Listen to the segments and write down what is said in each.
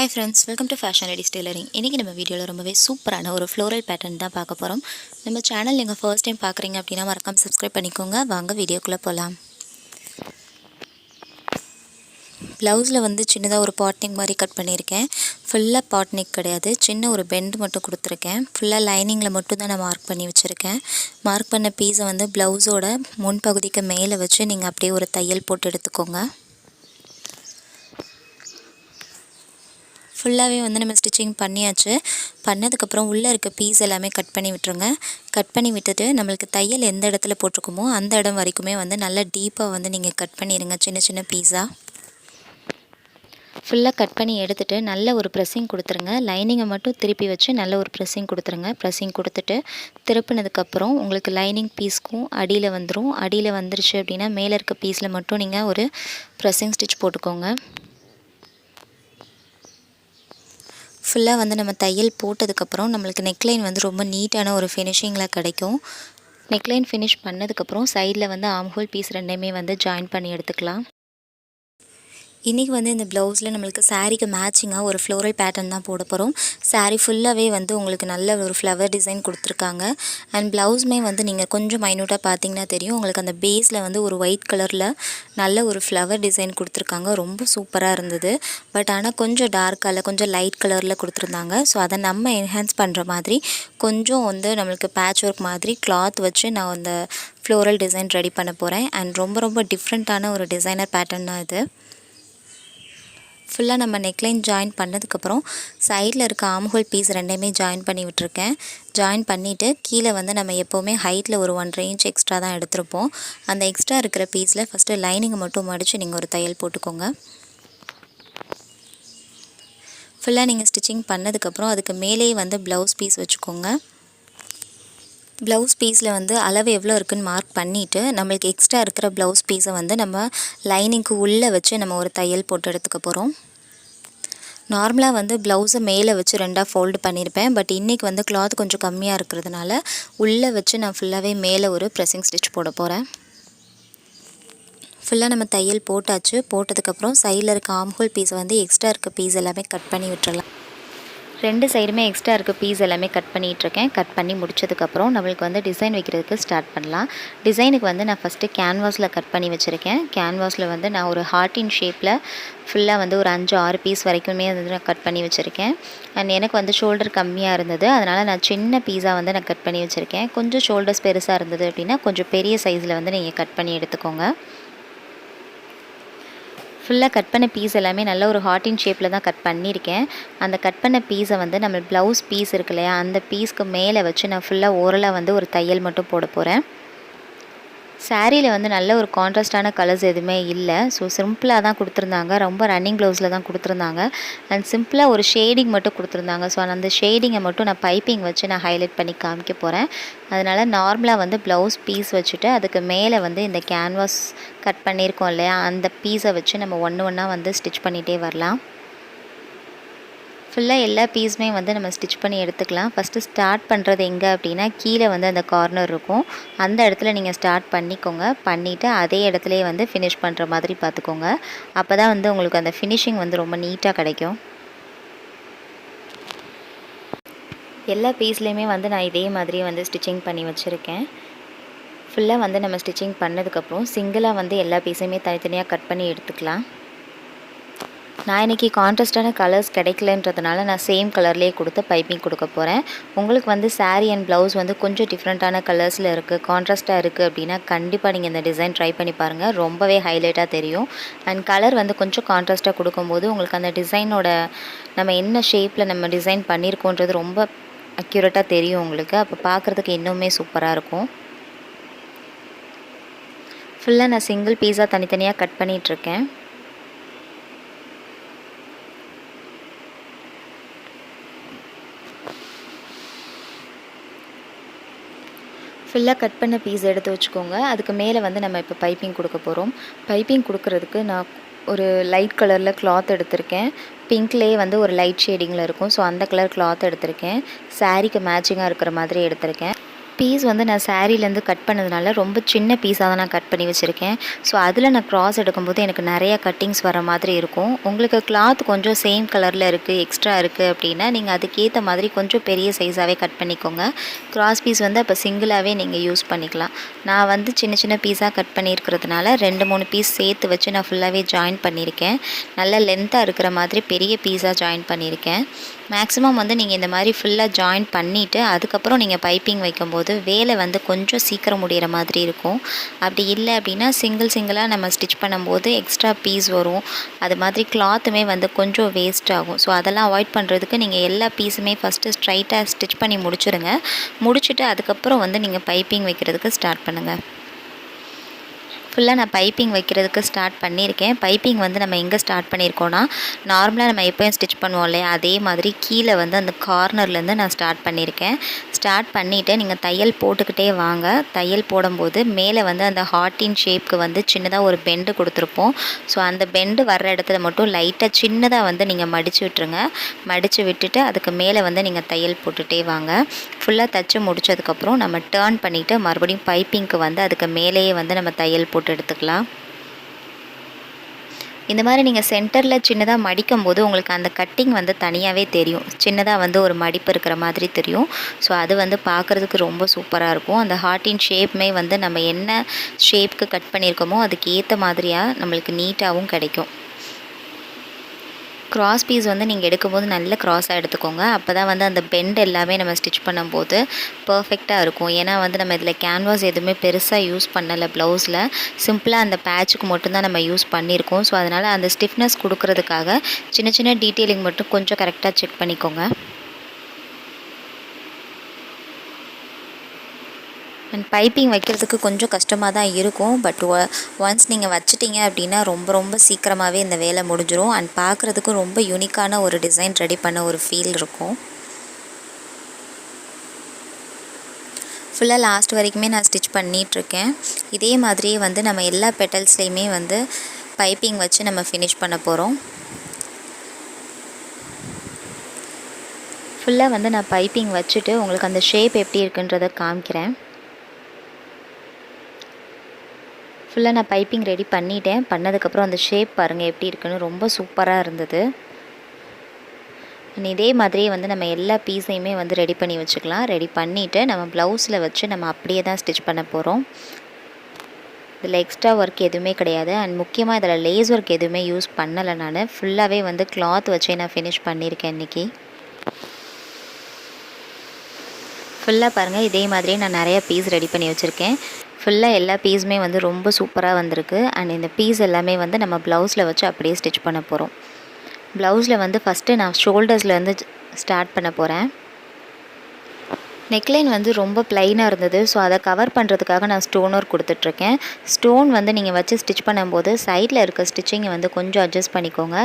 Hi friends, welcome to Fashion Ladies Tailoring. இன்றைக்கி நம்ம வீடியோவில் ரொம்பவே சூப்பரான ஒரு ஃப்ளோரல் பேட்டர்ன் தான் பார்க்க போகிறோம். நம்ம சேனல் நீங்கள் ஃபர்ஸ்ட் டைம் பார்க்குறீங்க அப்படின்னா மறக்காம சப்ஸ்கிரைப் பண்ணிக்கோங்க. வாங்க வீடியோக்குள்ளே போகலாம். ப்ளவுஸில் வந்து சின்னதாக ஒரு பாட்னிக் மாதிரி கட் பண்ணியிருக்கேன். ஃபுல்லாக பாட்னிக் கிடையாது, சின்ன ஒரு பெண்ட் மட்டும் கொடுத்துருக்கேன். ஃபுல்லாக லைனிங்கில் மட்டும் தான் நான் மார்க் பண்ணி வச்சுருக்கேன். மார்க் பண்ண பீஸை வந்து ப்ளவுஸோட முன்பகுதிக்கு மேலே வச்சு நீங்கள் அப்படியே ஒரு தையல் போட்டு எடுத்துக்கோங்க. ஃபுல்லாகவே வந்து நம்ம ஸ்டிச்சிங் பண்ணியாச்சு. பண்ணதுக்கப்புறம் உள்ளே இருக்க பீஸ் எல்லாமே கட் பண்ணி விட்டுருங்க. கட் பண்ணி விட்டுட்டு நம்மளுக்கு தையல் எந்த இடத்துல போட்டிருக்குமோ அந்த இடம் வரைக்குமே வந்து நல்லா டீப்பாக வந்து நீங்கள் கட் பண்ணிடுங்க, சின்ன சின்ன பீஸாக. ஃபுல்லாக கட் பண்ணி எடுத்துகிட்டு நல்ல ஒரு ப்ரெஸ்ஸிங் கொடுத்துருங்க. லைனிங்கை மட்டும் திருப்பி வச்சு நல்ல ஒரு ப்ரெஸ்ஸிங் கொடுத்துருங்க. ப்ரெஸ்ஸிங் கொடுத்துட்டு திருப்பினதுக்கப்புறம் உங்களுக்கு லைனிங் பீஸ்க்கும் அடியில் வந்துடும். அடியில் வந்துருச்சு அப்படின்னா மேலே இருக்க பீஸில் மட்டும் நீங்கள் ஒரு ப்ரெஸ்ஸிங் ஸ்டிச் போட்டுக்கோங்க. ஃபுல்லாக வந்து நம்ம தையல் போட்டதுக்கப்புறம் நம்மளுக்கு நெக்லைன் வந்து ரொம்ப நீட்டான ஒரு ஃபினிஷிங்கில் கிடைக்கும். நெக்லைன் ஃபினிஷ் பண்ணதுக்கப்புறம் சைடில் வந்து ஆம்ஹோல் பீஸ் ரெண்டையுமே வந்து ஜாயின் பண்ணி எடுத்துக்கலாம். இன்றைக்கி வந்து இந்த ப்ளவுஸில் நம்மளுக்கு சாரீக்கு மேட்சிங்காக ஒரு ஃப்ளோரல் பேட்டர்ன் தான் போட போகிறோம். சாரீ ஃபுல்லாகவே வந்து உங்களுக்கு நல்ல ஒரு ஃப்ளவர் டிசைன் கொடுத்துருக்காங்க. அண்ட் ப்ளவுஸுமே வந்து நீங்கள் கொஞ்சம் மைன்யூட்டாக பார்த்தீங்கன்னா தெரியும், உங்களுக்கு அந்த பேஸில் வந்து ஒரு ஒயிட் கலரில் நல்ல ஒரு ஃப்ளவர் டிசைன் கொடுத்துருக்காங்க. ரொம்ப சூப்பராக இருந்தது. பட் ஆனால் கொஞ்சம் டார்க்காக கொஞ்சம் லைட் கலரில் கொடுத்துருந்தாங்க. ஸோ அதை நம்ம என்ஹான்ஸ் பண்ணுற மாதிரி கொஞ்சம் வந்து நம்மளுக்கு பேட்ச் ஒர்க் மாதிரி கிளாத் வச்சு நான் அந்த ஃப்ளோரல் டிசைன் ரெடி பண்ண போகிறேன். அண்ட் ரொம்ப டிஃப்ரெண்ட்டான ஒரு டிசைனர் பேட்டர்ன் தான் இது. ஃபுல்லாக நம்ம நெக்லைன் ஜாயின் பண்ணதுக்கப்புறம் சைடில் இருக்க ஆம்ஹோல் பீஸ் ரெண்டையுமே ஜாயின் பண்ணி விட்டுருக்கேன். ஜாயின் பண்ணிவிட்டு கீழே வந்து நம்ம எப்போவுமே ஹைட்டில் ஒரு 1.5 இன்ச் எக்ஸ்ட்ரா தான் எடுத்திருப்போம். அந்த எக்ஸ்ட்ரா இருக்கிற பீஸில் ஃபஸ்ட்டு லைனிங்கை மட்டும் மடித்து நீங்கள் ஒரு தையல் போட்டுக்கோங்க. ஃபுல்லாக நீங்கள் ஸ்டிச்சிங் பண்ணதுக்கப்புறம் அதுக்கு மேலேயே வந்து ப்ளவுஸ் பீஸ் வச்சுக்கோங்க. ப்ளவுஸ் பீஸில் வந்து அளவு எவ்வளோ இருக்குதுன்னு மார்க் பண்ணிவிட்டு நம்மளுக்கு எக்ஸ்ட்ரா இருக்கிற ப்ளவுஸ் பீஸை வந்து நம்ம லைனிங்க்கு உள்ளே வச்சு நம்ம ஒரு தையல் போட்டு எடுத்துக்க போகிறோம். நார்மலாக வந்து ப்ளவுஸை மேலே வச்சு 2ஆக ஃபோல்டு பண்ணியிருப்பேன். பட் இன்றைக்கி வந்து கிளாத் கொஞ்சம் கம்மியாக இருக்கிறதுனால உள்ளே வச்சு நான் ஃபுல்லாகவே மேலே ஒரு ப்ரெஸ்ஸிங் ஸ்டிச் போட போகிறேன். ஃபுல்லாக நம்ம தையல் போட்டாச்சு. போட்டதுக்கப்புறம் சைடில் இருக்க ஆம்ஹோல் பீஸை வந்து எக்ஸ்ட்ரா இருக்க பீஸ் எல்லாமே கட் பண்ணி விட்டுறலாம். 2 சைடுமே எக்ஸ்ட்ரா இருக்க பீஸ் எல்லாமே கட் பண்ணிகிட்ருக்கேன். கட் பண்ணி முடிச்சதுக்கப்புறம் நம்மளுக்கு வந்து டிசைன் வைக்கிறதுக்கு ஸ்டார்ட் பண்ணலாம். டிசைனுக்கு வந்து நான் ஃபஸ்ட்டு கேன்வாஸில் கட் பண்ணி வச்சுருக்கேன். கேன்வாஸில் வந்து நான் ஒரு ஹார்ட்டின் ஷேப்பில் ஃபுல்லாக வந்து ஒரு 5-6 பீஸ் வரைக்குமே வந்து நான் கட் பண்ணி வச்சுருக்கேன். அண்ட் எனக்கு வந்து ஷோல்டர் கம்மியாக இருந்தது, அதனால் நான் சின்ன பீஸாக வந்து நான் கட் பண்ணி வச்சுருக்கேன். கொஞ்சம் ஷோல்டர்ஸ் பெருசாக இருந்தது அப்படின்னா கொஞ்சம் பெரிய சைஸில் வந்து நீங்கள் கட் பண்ணி எடுத்துக்கோங்க. ஃபுல்லாக கட் பண்ண பீஸ் எல்லாமே நல்ல ஒரு ஹார்ட்டின் ஷேப்பில் தான் கட் பண்ணியிருக்கேன். அந்த கட் பண்ண பீஸை வந்து நம்ம ப்ளவுஸ் பீஸ் இருக்கு இல்லையா, அந்த பீஸ்க்கு மேலே வச்சு நான் ஃபுல்லாக ஓரலாக வந்து ஒரு தையல் மட்டும் போட போகிறேன். சாரியில் வந்து நல்ல ஒரு கான்ட்ராஸ்டான கலர்ஸ் எதுவுமே இல்லை. ஸோ சிம்பிளாக தான் கொடுத்துருந்தாங்க. ரொம்ப ரன்னிங் ப்ளவுஸில் தான் கொடுத்துருந்தாங்க. அண்ட் சிம்பிளாக ஒரு ஷேடிங் மட்டும் கொடுத்துருந்தாங்க. ஸோ அந்த ஷேடிங்கை மட்டும் நான் பைப்பிங் வச்சு நான் ஹைலைட் பண்ணி காமிக்க போகிறேன். அதனால் நார்மலாக வந்து ப்ளவுஸ் பீஸ் வச்சுட்டு அதுக்கு மேலே வந்து இந்த கேன்வாஸ் கட் பண்ணியிருக்கோம் இல்லையா, அந்த பீஸை வச்சு நம்ம ஒன்றா வந்து ஸ்டிச் பண்ணிகிட்டே வரலாம். ஃபுல்லாக எல்லா பீஸுமே வந்து நம்ம ஸ்டிச் பண்ணி எடுத்துக்கலாம். ஃபஸ்ட்டு ஸ்டார்ட் பண்ணுறது எங்கே அப்படின்னா கீழே வந்து அந்த கார்னர் இருக்கும், அந்த இடத்துல நீங்கள் ஸ்டார்ட் பண்ணிக்கோங்க. பண்ணிவிட்டு அதே இடத்துலையே வந்து ஃபினிஷ் பண்ணுற மாதிரி பார்த்துக்கோங்க. அப்போ தான் வந்து உங்களுக்கு அந்த ஃபினிஷிங் வந்து ரொம்ப நீட்டாக கிடைக்கும். எல்லா பீஸ்லேயுமே வந்து நான் இதே மாதிரி வந்து ஸ்டிச்சிங் பண்ணி வச்சுருக்கேன். ஃபுல்லாக வந்து நம்ம ஸ்டிச்சிங் பண்ணதுக்கப்புறம் சிங்கிளாக வந்து எல்லா பீஸையுமே தனித்தனியாக கட் பண்ணி எடுத்துக்கலாம். நான் இன்றைக்கி கான்ட்ராஸ்டான கலர்ஸ் கிடைக்கலன்றதுனால நான் சேம் கலர்லேயே கொடுத்து பைப்பிங் கொடுக்க போகிறேன். உங்களுக்கு வந்து சாரீ அண்ட் ப்ளவுஸ் வந்து கொஞ்சம் டிஃப்ரெண்ட்டான கலர்ஸில் இருக்குது, கான்ட்ராஸ்ட்டாக இருக்குது அப்படின்னா கண்டிப்பாக நீங்கள் இந்த டிசைன் ட்ரை பண்ணி பாருங்கள். ரொம்பவே ஹைலைட்டாக தெரியும். அண்ட் கலர் வந்து கொஞ்சம் கான்ட்ராஸ்ட்டாக கொடுக்கும்போது உங்களுக்கு அந்த டிசைனோட நம்ம என்ன ஷேப்பில் நம்ம டிசைன் பண்ணியிருக்கோன்றது ரொம்ப அக்யூரேட்டாக தெரியும் உங்களுக்கு. அப்போ பார்க்குறதுக்கு இன்னுமே சூப்பராக இருக்கும். ஃபுல்லாக நான் சிங்கிள் பீஸாக தனித்தனியாக கட் பண்ணிகிட்ருக்கேன். ஃபுல்லாக கட் பண்ண பீஸ் எடுத்து வச்சுக்கோங்க. அதுக்கு மேலே வந்து நம்ம இப்போ பைப்பிங் கொடுக்க போகிறோம். பைப்பிங் கொடுக்கறதுக்கு நான் ஒரு லைட் கலரில் கிளாத் எடுத்திருக்கேன். பிங்க்லேயே வந்து ஒரு லைட் ஷேடிங்கில் இருக்கும். ஸோ அந்த கலர் கிளாத் எடுத்திருக்கேன். சாரீக்கு மேட்சிங்காக இருக்கிற மாதிரி எடுத்திருக்கேன். பீஸ் வந்து நான் சாரீலேருந்து கட் பண்ணதுனால ரொம்ப சின்ன பீஸாக தான் நான் கட் பண்ணி வச்சுருக்கேன். ஸோ அதில் நான் க்ராஸ் எடுக்கும்போது எனக்கு நிறையா கட்டிங்ஸ் வர மாதிரி இருக்கும். உங்களுக்கு கிளாத் கொஞ்சம் சேம் கலரில் இருக்குது, எக்ஸ்ட்ரா இருக்குது அப்படின்னா நீங்கள் அதுக்கேற்ற மாதிரி கொஞ்சம் பெரிய சைஸாகவே கட் பண்ணிக்கோங்க. க்ராஸ் பீஸ் வந்து அப்போ சிங்கிளாகவே நீங்கள் யூஸ் பண்ணிக்கலாம். நான் வந்து சின்ன சின்ன பீஸாக கட் பண்ணியிருக்கிறதுனால 2-3 பீஸ் சேர்த்து வச்சு நான் ஃபுல்லாகவே ஜாயின் பண்ணியிருக்கேன். நல்ல லென்த்தாக இருக்கிற மாதிரி பெரிய பீஸாக ஜாயின் பண்ணியிருக்கேன். மேக்ஸிமம் வந்து நீங்கள் இந்த மாதிரி ஃபுல்லாக ஜாயின் பண்ணிவிட்டு அதுக்கப்புறம் நீங்கள் பைப்பிங் வைக்கும்போது வேலை வந்து கொஞ்சம் சீக்கிரம் முடிகிற மாதிரி இருக்கும். அப்படி இல்லை அப்படின்னா சிங்கிளாக நம்ம ஸ்டிச் பண்ணும்போது எக்ஸ்ட்ரா பீஸ் வரும். அது மாதிரி கிளாத்துமே வந்து கொஞ்சம் வேஸ்ட் ஆகும். ஸோ அதெல்லாம் அவாய்ட் பண்ணுறதுக்கு நீங்கள் எல்லா பீஸுமே ஃபஸ்ட்டு ஸ்ட்ரைட்டாக ஸ்டிச் பண்ணி முடிச்சுடுங்க. முடிச்சுட்டு அதுக்கப்புறம் வந்து நீங்கள் பைப்பிங் வைக்கிறதுக்கு ஸ்டார்ட் பண்ணுங்கள். ஃபுல்லாக நான் பைப்பிங் வைக்கிறதுக்கு ஸ்டார்ட் பண்ணியிருக்கேன். பைப்பிங் வந்து நம்ம எங்கே ஸ்டார்ட் பண்ணியிருக்கோன்னா, நார்மலாக நம்ம எப்போயும் ஸ்டிச் பண்ணுவோம் இல்லையா, அதே மாதிரி கீழே வந்து அந்த கார்னர்லேருந்து நான் ஸ்டார்ட் பண்ணியிருக்கேன். ஸ்டார்ட் பண்ணிவிட்டு நீங்கள் தையல் போட்டுக்கிட்டே வாங்க. தையல் போடும்போது மேலே வந்து அந்த ஹார்ட்டின் ஷேப்புக்கு வந்து சின்னதாக ஒரு பெண்டு கொடுத்துருப்போம். ஸோ அந்த பெண்டு வர்ற இடத்துல மட்டும் லைட்டாக சின்னதாக வந்து நீங்கள் மடித்து விட்டுருங்க. மடித்து விட்டுட்டு அதுக்கு மேலே வந்து நீங்கள் தையல் போட்டுகிட்டே வாங்க. ஃபுல்லாக தைச்சி முடித்ததுக்கப்புறம் நம்ம டேர்ன் பண்ணிவிட்டு மறுபடியும் பைப்பிங்க்கு வந்து அதுக்கு மேலேயே வந்து நம்ம தையல் போட்டு எடுத்துக்கலாம். இந்த மாதிரி நீங்கள் சென்டரில் சின்னதாக மடிக்கும் போது உங்களுக்கு அந்த கட்டிங் வந்து தனியாகவே தெரியும். சின்னதாக வந்து ஒரு மடிப்பு இருக்கிற மாதிரி தெரியும். ஸோ அது வந்து பார்க்குறதுக்கு ரொம்ப சூப்பராக இருக்கும். அந்த ஹார்ட்டின் ஷேப்புமே வந்து நம்ம என்ன ஷேப்புக்கு கட் பண்ணியிருக்கோமோ அதுக்கு ஏற்ற மாதிரியாக நம்மளுக்கு நீட்டாகவும் கிடைக்கும். க்ராஸ் பீஸ் வந்து நீங்கள் எடுக்கும்போது நல்ல க்ராஸாக எடுத்துக்கோங்க. அப்போ தான் வந்து அந்த பெண்ட் எல்லாமே நம்ம ஸ்டிச் பண்ணும்போது பர்ஃபெக்டாக இருக்கும். ஏன்னா வந்து நம்ம இதில் கேன்வாஸ் எதுவுமே பெருசாக யூஸ் பண்ணலை. ப்ளவுஸில் சிம்பிளாக அந்த பேட்சுக்கு மட்டும்தான் நம்ம யூஸ் பண்ணியிருக்கோம். ஸோ அதனால் அந்த ஸ்டிஃப்னஸ் கொடுக்கறதுக்காக சின்ன சின்ன டீட்டெயிலிங் மட்டும் கொஞ்சம் கரெக்டாக செக் பண்ணிக்கோங்க. அண்ட் பைப்பிங் வைக்கிறதுக்கு கொஞ்சம் கஷ்டமாக தான் இருக்கும். பட் ஒன்ஸ் நீங்கள் வச்சிட்டிங்க அப்படின்னா ரொம்ப சீக்கிரமாகவே இந்த வேலை முடிஞ்சிடும். அண்ட் பார்க்குறதுக்கும் ரொம்ப யூனிக்கான ஒரு டிசைன் ரெடி பண்ண ஒரு ஃபீல் இருக்கும். ஃபுல்லாக லாஸ்ட் வரைக்குமே நான் ஸ்டிச் பண்ணிகிட்ருக்கேன். இதே மாதிரியே வந்து நம்ம எல்லா பெட்டல்ஸ்லேயுமே வந்து பைப்பிங் வச்சு நம்ம ஃபினிஷ் பண்ண போகிறோம். ஃபுல்லாக வந்து நான் பைப்பிங் வச்சுட்டு உங்களுக்கு அந்த ஷேப் எப்படி இருக்குன்றதை காமிக்கிறேன். ஃபுல்லாக நான் பைப்பிங் ரெடி பண்ணிட்டேன். பண்ணதுக்கப்புறம் அந்த ஷேப் பாருங்கள் எப்படி இருக்குன்னு, ரொம்ப சூப்பராக இருந்தது. இதே மாதிரியே வந்து நம்ம எல்லா பீஸையுமே வந்து ரெடி பண்ணி வச்சுக்கலாம். ரெடி பண்ணிவிட்டு நம்ம ப்ளவுஸில் வச்சு நம்ம அப்படியே தான் ஸ்டிச் பண்ண போகிறோம். இதில் எக்ஸ்ட்ரா ஒர்க் எதுவுமே கிடையாது. அண்ட் முக்கியமாக இதில் லேஸ் ஒர்க் எதுவுமே யூஸ் பண்ணலை. நான் ஃபுல்லாகவே வந்து கிளாத் வச்சே நான் ஃபினிஷ் பண்ணியிருக்கேன் இன்றைக்கி. ஃபுல்லாக பாருங்கள் இதே மாதிரியே நான் நிறைய பீஸ் ரெடி பண்ணி வச்சுருக்கேன். ஃபுல்லாக எல்லா பீஸுமே வந்து ரொம்ப சூப்பராக வந்திருக்கு. அண்ட் இந்த பீஸ் எல்லாமே வந்து நம்ம ப்ளவுஸில் வச்சு அப்படியே ஸ்டிச் பண்ண போகிறோம். ப்ளவுஸில் வந்து ஃபஸ்ட்டு நான் ஷோல்டர்ஸ்லேருந்து ஸ்டார்ட் பண்ண போகிறேன். நெக்லைன் வந்து ரொம்ப ப்ளைனாக இருந்தது. ஸோ அதை கவர் பண்ணுறதுக்காக நான் ஸ்டோன் ஒர்க் கொடுத்துட்ருக்கேன். ஸ்டோன் வந்து நீங்கள் வச்சு ஸ்டிச் பண்ணும்போது சைடில் இருக்க ஸ்டிச்சிங்கை வந்து கொஞ்சம் அட்ஜஸ்ட் பண்ணிக்கோங்க.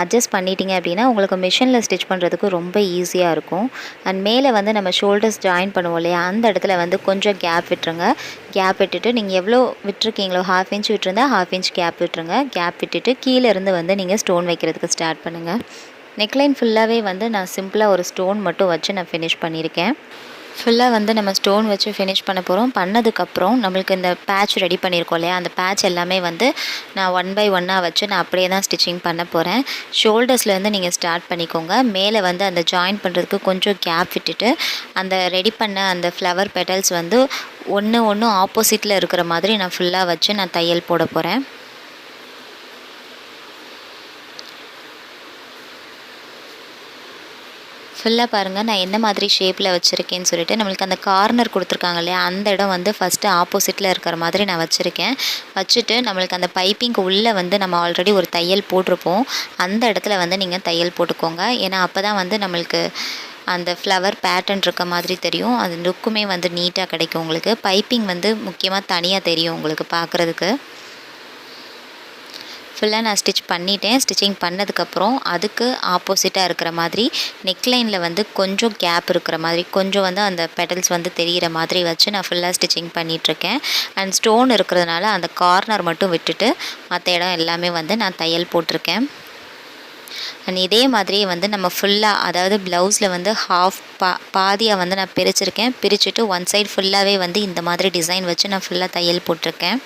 அட்ஜஸ்ட் பண்ணிட்டீங்க அப்படின்னா உங்களுக்கு மிஷினில் ஸ்டிச் பண்ணுறதுக்கு ரொம்ப ஈஸியாக இருக்கும். அண்ட் மேலே வந்து நம்ம ஷோல்டர்ஸ் ஜாயின் பண்ணுவோம் இல்லையா, அந்த இடத்துல வந்து கொஞ்சம் கேப் விட்டுருங்க. கேப் விட்டுட்டு நீங்கள் எவ்வளோ விட்டுருக்கீங்களோ, 1/2 இன்ச் விட்டுருந்தா 1/2 இன்ச் கேப் விட்டுருங்க. கேப் விட்டுட்டு கீழே இருந்து வந்து நீங்கள் ஸ்டோன் வைக்கிறதுக்கு ஸ்டார்ட் பண்ணுங்கள். நெக்லைன் ஃபுல்லாகவே வந்து நான் சிம்பிளாக ஒரு ஸ்டோன் மட்டும் வச்சு நான் ஃபினிஷ் பண்ணியிருக்கேன். ஃபுல்லாக வந்து நம்ம ஸ்டோன் வச்சு ஃபினிஷ் பண்ண போகிறோம். பண்ணதுக்கப்புறம் நம்மளுக்கு இந்த பேட்ச் ரெடி பண்ணியிருக்கோம் இல்லையா, அந்த பேட்ச் எல்லாமே வந்து நான் 1 by 1 வச்சு நான் அப்படியே தான் ஸ்டிச்சிங் பண்ண போகிறேன். ஷோல்டர்ஸ்லேருந்து நீங்கள் ஸ்டார்ட் பண்ணிக்கோங்க. மேலே வந்து அந்த ஜாயின் பண்ணுறதுக்கு கொஞ்சம் கேப் விட்டுட்டு அந்த ரெடி பண்ண அந்த ஃப்ளவர் பெட்டல்ஸ் வந்து ஒன்று ஆப்போசிட்டில் இருக்கிற மாதிரி நான் ஃபுல்லாக வச்சு நான் தையல் போட போகிறேன். ஃபுல்லாக பாருங்கள் நான் என்ன மாதிரி ஷேப்பில் வச்சுருக்கேன்னு சொல்லிட்டு. நம்மளுக்கு அந்த கார்னர் கொடுத்துருக்காங்க இல்லையா, அந்த இடம் வந்து ஃபஸ்ட்டு ஆப்போசிட்டில் இருக்கிற மாதிரி நான் வச்சுருக்கேன். வச்சுட்டு நம்மளுக்கு அந்த பைப்பிங்க்கு உள்ளே வந்து நம்ம ஆல்ரெடி ஒரு தையல் போட்டிருப்போம். அந்த இடத்துல வந்து நீங்கள் தையல் போட்டுக்கோங்க. ஏன்னா அப்போ தான் வந்து நம்மளுக்கு அந்த ஃப்ளவர் பேட்டர்ன் இருக்க மாதிரி தெரியும். அந்த லுக்குமே வந்து நீட்டாக கிடைக்கும் உங்களுக்கு. பைப்பிங் வந்து முக்கியமாக தனியாக தெரியும் உங்களுக்கு பார்க்குறதுக்கு. ஃபுல்லாக நான் ஸ்டிச் பண்ணிட்டேன். ஸ்டிச்சிங் பண்ணதுக்கப்புறம் அதுக்கு ஆப்போசிட்டாக இருக்கிற மாதிரி நெக்லைனில் வந்து கொஞ்சம் கேப் இருக்கிற மாதிரி, கொஞ்சம் வந்து அந்த பெட்டல்ஸ் வந்து தெரிகிற மாதிரி வச்சு நான் ஃபுல்லாக ஸ்டிச்சிங் பண்ணிகிட்ருக்கேன். அண்ட் ஸ்டோன் இருக்கிறதுனால அந்த கார்னர் மட்டும் விட்டுட்டு மற்ற இடம் எல்லாமே வந்து நான் தையல் போட்டிருக்கேன். அண்ட் இதே மாதிரியே வந்து நம்ம ஃபுல்லாக, அதாவது ப்ளவுஸில் வந்து ஹாஃப் பாதியாக வந்து நான் பிரிச்சிருக்கேன். பிரிச்சுட்டு ஒன் சைடு ஃபுல்லாகவே வந்து இந்த மாதிரி டிசைன் வச்சு நான் ஃபுல்லாக தையல் போட்டிருக்கேன்.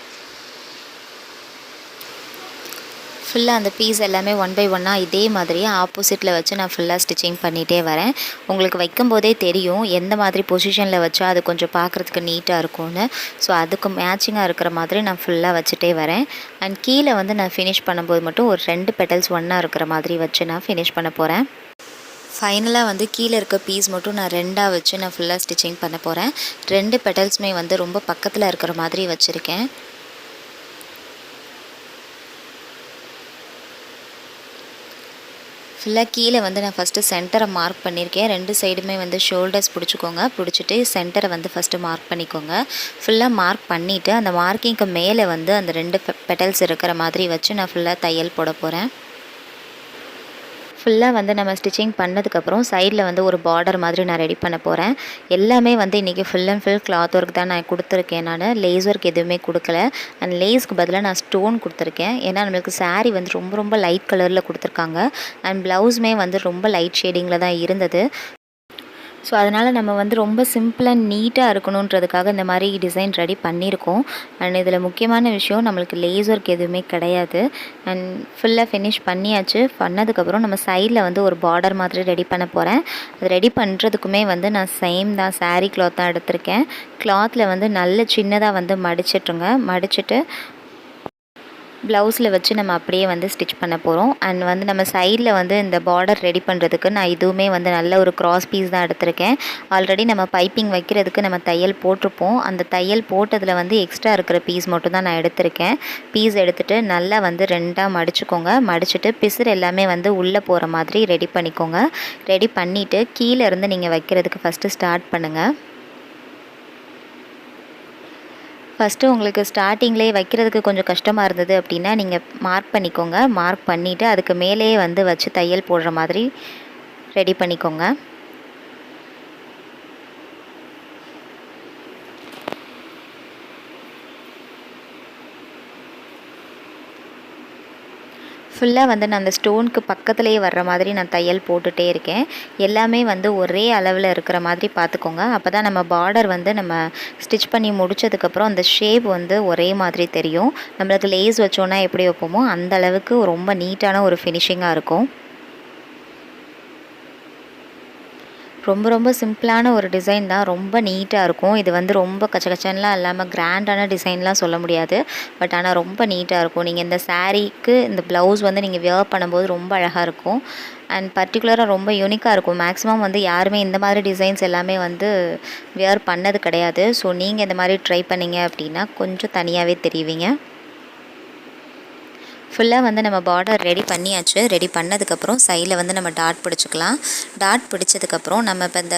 ஃபுல்லாக அந்த பீஸ் எல்லாமே ஒன் பை ஒன்னாக இதே மாதிரியே ஆப்போசிட்டில் வச்சு நான் ஃபுல்லாக ஸ்டிச்சிங் பண்ணிகிட்டே வரேன். உங்களுக்கு வைக்கும்போதே தெரியும் எந்த மாதிரி பொசிஷனில் வச்சா அது கொஞ்சம் பார்க்குறதுக்கு நீட்டாக இருக்கும்னு. ஸோ அதுக்கு மேட்சிங்காக இருக்கிற மாதிரி நான் ஃபுல்லாக வச்சுட்டே வரேன். அண்ட் கீழே வந்து நான் ஃபினிஷ் பண்ணும்போது மட்டும் ஒரு 2 பெட்டல்ஸ் ஒன்றா இருக்கிற மாதிரி வச்சு நான் ஃபினிஷ் பண்ண போகிறேன். ஃபைனலாக வந்து கீழே இருக்க பீஸ் மட்டும் நான் 2ஆக வச்சு நான் ஃபுல்லாக ஸ்டிச்சிங் பண்ண போகிறேன். 2 பெட்டல்ஸுமே வந்து ரொம்ப பக்கத்தில் இருக்கிற மாதிரி வச்சுருக்கேன். ஃபுல்லாக கீழே வந்து நான் ஃபஸ்ட்டு சென்டரை மார்க் பண்ணியிருக்கேன். 2 சைடுமே வந்து ஷோல்டர்ஸ் பிடிச்சிக்கோங்க. பிடிச்சிட்டு சென்டரை வந்து ஃபஸ்ட்டு மார்க் பண்ணிக்கோங்க. ஃபுல்லாக மார்க் பண்ணிவிட்டு அந்த மார்க்கிங்க்கு மேலே வந்து அந்த 2 பெட்டல்ஸ் இருக்கிற மாதிரி வச்சு நான் ஃபுல்லாக தையல் போட போகிறேன். ஃபுல்லாக வந்து நம்ம ஸ்டிச்சிங் பண்ணதுக்கப்புறம் சைடில் வந்து ஒரு பார்டர் மாதிரி நான் ரெடி பண்ண போகிறேன். எல்லாமே வந்து இன்றைக்கி full and full cloth work தான் நான் கொடுத்துருக்கேன். நான் லேஸ் ஒர்க் எதுவுமே கொடுக்கல. அண்ட் லேஸ்க்கு பதிலாக நான் ஸ்டோன் கொடுத்துருக்கேன். ஏன்னா நம்மளுக்கு சாரீ வந்து ரொம்ப லைட் கலரில் கொடுத்துருக்காங்க. அண்ட் ப்ளவுஸுமே வந்து ரொம்ப லைட் ஷேடிங்கில் தான் இருந்தது. ஸோ அதனால் நம்ம வந்து ரொம்ப சிம்பிளாக நீட்டாக இருக்கணுன்றதுக்காக இந்த மாதிரி டிசைன் ரெடி பண்ணியிருக்கோம். அண்ட் இதில் முக்கியமான விஷயம் நம்மளுக்கு லேஸ் ஒர்க் எதுவுமே கிடையாது. அண்ட் ஃபுல்லாக ஃபினிஷ் பண்ணியாச்சு. பண்ணதுக்கப்புறம் நம்ம சைடில் வந்து ஒரு பார்டர் மாதிரி ரெடி பண்ண போகிறேன். அது ரெடி பண்ணுறதுக்குமே வந்து நான் சேம் தான் சாரீ கிளாத் தான் எடுத்திருக்கேன். கிளாத்தில் வந்து நல்ல சின்னதாக வந்து மடிச்சிட்டு ப்ளவுஸில் வச்சு நம்ம அப்படியே வந்து ஸ்டிச் பண்ண போகிறோம். அண்ட் வந்து நம்ம சைடில் வந்து இந்த பார்டர் ரெடி பண்ணுறதுக்கு நான் இதுவுமே வந்து நல்ல ஒரு கிராஸ் பீஸ் தான் எடுத்திருக்கேன். ஆல்ரெடி நம்ம பைப்பிங் வைக்கிறதுக்கு நம்ம தையல் போட்டிருப்போம். அந்த தையல் போட்டதில் வந்து எக்ஸ்ட்ரா இருக்கிற பீஸ் மட்டும் தான் நான் எடுத்திருக்கேன். பீஸ் எடுத்துகிட்டு நல்லா வந்து 2ஆக மடிச்சுக்கோங்க. மடிச்சுட்டு பிசுறு எல்லாமே வந்து உள்ளே போகிற மாதிரி ரெடி பண்ணிக்கோங்க. ரெடி பண்ணிவிட்டு கீழே இருந்து நீங்கள் வைக்கிறதுக்கு ஃபஸ்ட்டு ஸ்டார்ட் பண்ணுங்கள். ஃபஸ்ட்டு உங்களுக்கு ஸ்டார்டிங்லேயே வைக்கிறதுக்கு கொஞ்சம் கஷ்டமாக இருந்தது அப்படின்னா நீங்கள் மார்க் பண்ணிக்கோங்க. மார்க் பண்ணிவிட்டு அதுக்கு மேலேயே வந்து வச்சு தையல் போடுற மாதிரி ரெடி பண்ணிக்கோங்க. ஃபுல்லாக வந்து நான் அந்த ஸ்டோனுக்கு பக்கத்துலேயே வர்ற மாதிரி நான் தையல் போட்டுகிட்டே இருக்கேன். எல்லாமே வந்து ஒரே அளவில் இருக்கிற மாதிரி பார்த்துக்கோங்க. அப்போ தான் நம்ம பார்டர் வந்து நம்ம ஸ்டிச் பண்ணி முடித்ததுக்கப்புறம் அந்த ஷேப் வந்து ஒரே மாதிரி தெரியும். நம்மளுக்கு லேஸ் வச்சோன்னா எப்படி வைப்போமோ அந்த அளவுக்கு ரொம்ப நீட்டான ஒரு ஃபினிஷிங்காக இருக்கும். ரொம்ப சிம்பிளான ஒரு டிசைன் தான். ரொம்ப நீட்டாக இருக்கும். இது வந்து ரொம்ப கச்சகச்சன்லாம் இல்லாமல் கிராண்டான டிசைன்லாம் சொல்ல முடியாது. பட் ஆனால் ரொம்ப நீட்டாக இருக்கும். நீங்கள் இந்த சாரீக்கு இந்த ப்ளவுஸ் வந்து நீங்கள் வியர் பண்ணும்போது ரொம்ப அழகாக இருக்கும். அண்ட் பர்டிகுலராக ரொம்ப யூனிக்காக இருக்கும். மேக்ஸிமம் வந்து யாருமே இந்த மாதிரி டிசைன்ஸ் எல்லாமே வந்து வியர் பண்ணது கிடையாது. ஸோ நீங்கள் இந்த மாதிரி ட்ரை பண்ணிங்க அப்படின்னா கொஞ்சம் தனியாகவே தெரிவிங்க. ஃபுல்லாக வந்து நம்ம பார்டர் ரெடி பண்ணியாச்சு. ரெடி பண்ணதுக்கப்புறம் சைடில் வந்து நம்ம டாட் பிடிச்சிக்கலாம். டாட் பிடிச்சதுக்கப்புறம் நம்ம இப்போ இந்த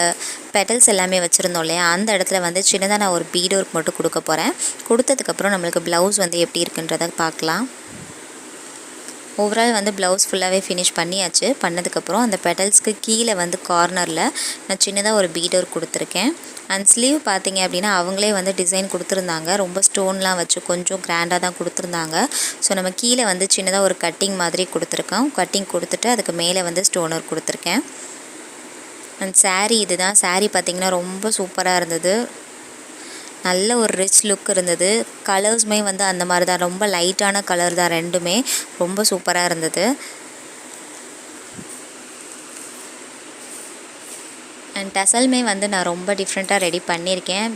பெட்டல்ஸ் எல்லாமே வச்சுருந்தோம் இல்லையா, அந்த இடத்துல வந்து சின்னதாக நான் ஒரு பீட் ஒர்க் மட்டும் கொடுக்க போகிறேன். கொடுத்ததுக்கப்புறம் நம்மளுக்கு ப்ளவுஸ் வந்து எப்படி இருக்குன்றதை பார்க்கலாம். ஓவரால் வந்து ப்ளவுஸ் ஃபுல்லாகவே ஃபினிஷ் பண்ணியாச்சு. பண்ணதுக்கப்புறம் அந்த பெட்டல்ஸ்க்கு கீழே வந்து கார்னரில் நான் சின்னதாக ஒரு பீட் ஒர்க் கொடுத்துருக்கேன். அண்ட் ஸ்லீவ் பார்த்திங்க அப்படின்னா அவங்களே வந்து டிசைன் கொடுத்துருந்தாங்க. ரொம்ப ஸ்டோன்லாம் வச்சு கொஞ்சம் கிராண்டாக தான் கொடுத்துருந்தாங்க. ஸோ நம்ம கீழே வந்து சின்னதாக ஒரு கட்டிங் மாதிரி கொடுத்துருக்கோம். கட்டிங் கொடுத்துட்டு அதுக்கு மேலே வந்து ஸ்டோன் ஒர்க் கொடுத்துருக்கேன். அண்ட் சாரீ இது தான். சாரீ பார்த்திங்கன்னா ரொம்ப சூப்பராக இருந்தது. நல்ல ஒரு ரிச் லுக் இருந்தது. கலர்ஸுமே வந்து அந்த மாதிரி தான், ரொம்ப லைட்டான கலர் தான். ரெண்டுமே ரொம்ப சூப்பராக இருந்தது. அண்ட் டசலுமே வந்து நான் ரொம்ப டிஃப்ரெண்ட்டாக ரெடி பண்ணியிருக்கேன்.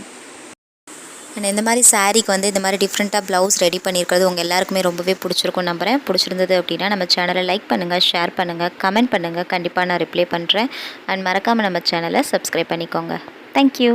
அண்ட் இந்த மாதிரி சாரீக்கு வந்து இந்த மாதிரி டிஃப்ரெண்ட்டாக ப்ளவுஸ் ரெடி பண்ணியிருக்கிறது உங்கள் எல்லாருக்குமே ரொம்பவே பிடிச்சிருக்கும் நம்புகிறேன். பிடிச்சிருந்தது அப்படின்னா நம்ம சேனலை லைக் பண்ணுங்கள், ஷேர் பண்ணுங்கள், கமெண்ட் பண்ணுங்கள். கண்டிப்பாக நான் ரிப்ளை பண்ணுறேன். அண்ட் மறக்காமல் நம்ம சேனலை சப்ஸ்கிரைப் பண்ணிக்கோங்க. தேங்க்யூ.